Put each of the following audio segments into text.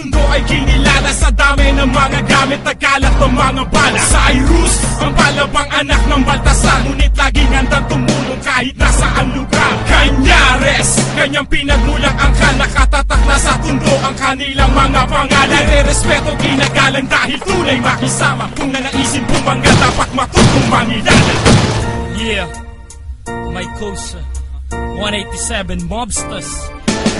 mundo ay kinilala sa dami ng mga gamit at kalat ng mga bala. Cyrus, ang palabang anak ng Baltasar, ngunit laging handang tumulong kahit nasaan lugar. Cañares, kanyang pinagmulang angkan, nakatatak na sa tundo ang kanilang mga pangalan. Re-respeto, ginagalang dahil tunay makisama. Kung nanaisin bumangga, dapat matutong mangilala. Yeah, my Cosa 187 Mobsters,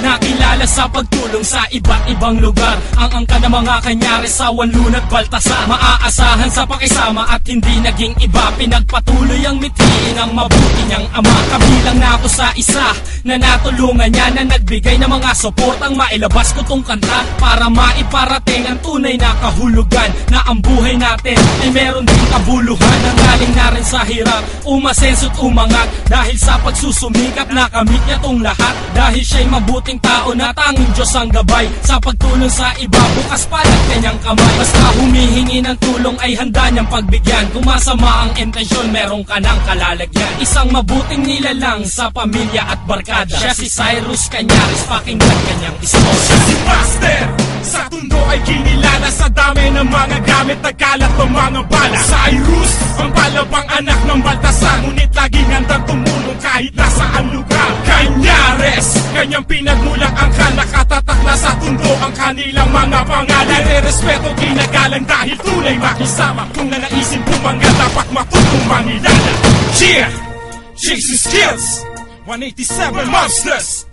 nakilala sa pagtulong sa iba't ibang lugar. Ang angka ng mga Cañares sa Wanlun at Baltasar, maaasahan sa pakisama at hindi naging iba. Pinagpatuloy ang mithiin ang mabuti niyang ama. Kabilang na ako sa isa na natulungan niya, na nagbigay ng mga suportang mailabas ko tong kanta para maiparating ang tunay na kahulugan, na ang buhay natin ay meron din kabuluhan. Nanggaling na rin sa hirap, umasenso't umangat dahil sa pagsusumikap, nakamit niya tong lahat. Dahil siya'y mabuting tao na tanging Diyos ang gabay, sa pagtulong sa iba, bukas palad kanyang kamay. Basta humihingi ng tulong ay handa niyang pagbigyan. Kung masama ang intensyon, meron ka ng kalalagyan. Isang mabuting nilalang sa pamilya at barkada, siya si Cyrus Cañares, pakinggan kanyang istorya. Siya si Master, sa tundo ay kinilala sa dami ng mga gamit at kalat ng mga bala. Cyrus, ang palabang anak ng Baltasar, ngunit laging handang tumulong kahit nasaan lugar. Cañares, kanyang pinagmulang angkan, nakatatak na sa tundo ang kanilang mga pangalan. Re-respeto, ginagalang dahil tunay makisama. Kung nanaisin bumangga, dapat matutong mangilala. Yeah! Jason Skills 187 Monsters.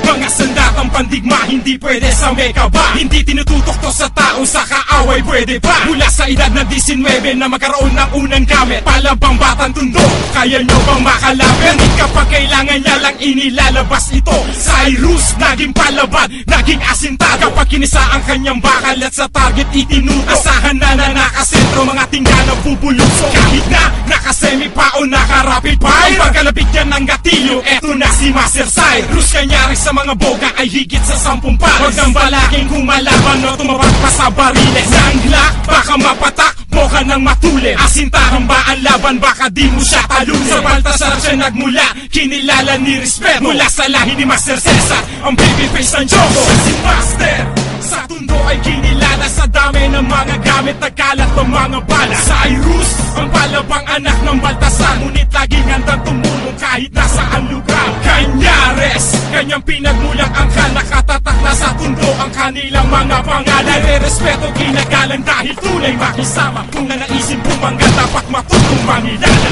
Mga sandatang pandigma, hindi pwede sa mekaba. Hindi tinututok to sa taong sa kaaway, pwede ba? Mula sa edad na 19 na magkaroon ng unang gamit, palabang batang tundo, kaya nyo bang makalapit? Hindi kapag kailangan niya lang inilalabas ito. Cyrus, naging palabad, naging asintado. Kapag kinisa ang kanyang bakal at sa target itinuto, asahan na nakasentro, mga tingala bubuluso. Kahit na nakasemi pa o nakarapid fire, ang pagkalapit niya ng gatilyo, eto na si Master Cyrus Cañares. Sa mga boga ay higit sa 10 pares. Huwag nang balaking kumalaban o tumapat pa sa bariles. Nangla, baka mapatak mo ka ng matulin. Asintahan ba ang laban, baka di mo siya talunin. Sa Baltasar siya nagmula, kinilala ni respeto. Mula sa lahi ni Master Cesar, ang babyface ng Jogo. Siya si Master, sa tundo ay kinilala sa dami ng mga gamit at kalat ng mga bala. Cyrus, ang palabang anak ng Baltasar, ngunit laging handang tumulong kahit nasaan lugar. Cañares, kanyang pinagmulang angkan, nakatatak na sa tundo ang kanilang mga pangalan. Re-respeto, ginagalang dahil tunay makisama. Kung nanaisin bumangga, dapat matutong mangilala.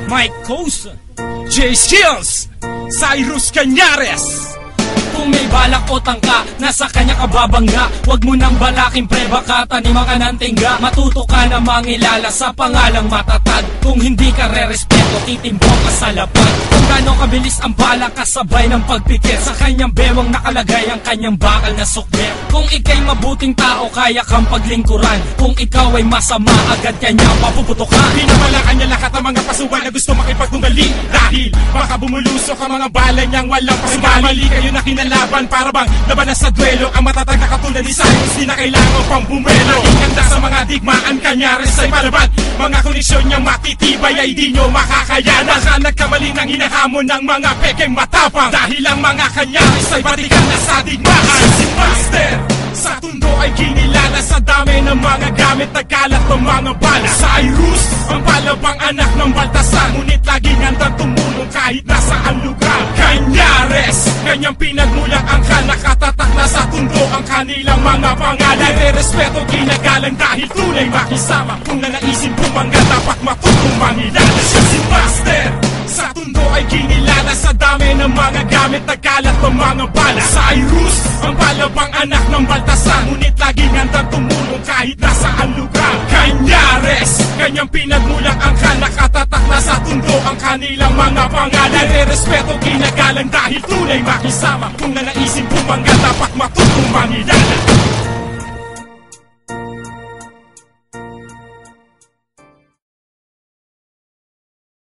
My Cosa J Skills, Cyrus Cañares. Kung may balak o tangka, nasa kanya ka babangga. Huwag mo nang balaking pre, baka tanim ka ng tingga. Matuto ka na mangilala sa pangalang matatag. Kung hindi ka re-respeto, titimbong ka sa lapag. Kung gano'ng kabilis ang balak, kasabay ng pagpikit, sa kanyang bewang nakalagay ang kanyang bakal na sukbit. Kung ika'y mabuting tao, kaya kang paglingkuran. Kung ikaw ay masama, agad kanya papuputokan. Pinamalakan niya lahat ng mga pasukan na gusto makipagtunggali, dahil baka bumulusok ang mga bala niyang walang pasubali. Mali kayo na kinalaban, para bang labanan sa duelo. Ang matatag na katulad ni Cyrus, di na kailangan pang bumelo. Handa sa mga digmaan, Cañares ay palaban. Mga koneksyon niyang matitibay ay di nyo makakayanan. Baka nagkamali ng hinahamon ng mga pekeng matapang, dahil ang mga Cañares ay batikan na sa digmaan. Si Master, sa tundo ay kinilala sa dami ng mga gamit at kalat ng mga bala. Cyrus, ang palabang anak ng Baltasar, ngunit laging handang tumulong kahit nasaan lugar. Cañares, kanyang pinagmulang angkan, nakatatak na sa tundo ang kanilang mga pangalan. Re-respeto, ginagalang dahil tunay makisama. Kung nanaisin bumangga, dapat matutong mangilala. Siya si Master, sa tundo ay kinilala sa dami ng mga gamit at kalat ng mga bala. Cyrus, ang palabang anak ng Baltasar, ngunit laging handang tumulong kahit nasaan lugar. Cañares, kanyang pinagmulang angkan, nakatatak na sa tundo ang kanilang mga pangalan. Re-respeto, ginagalang dahil tunay makisama. Kung nanaisin bumangga, dapat matutong mangilala.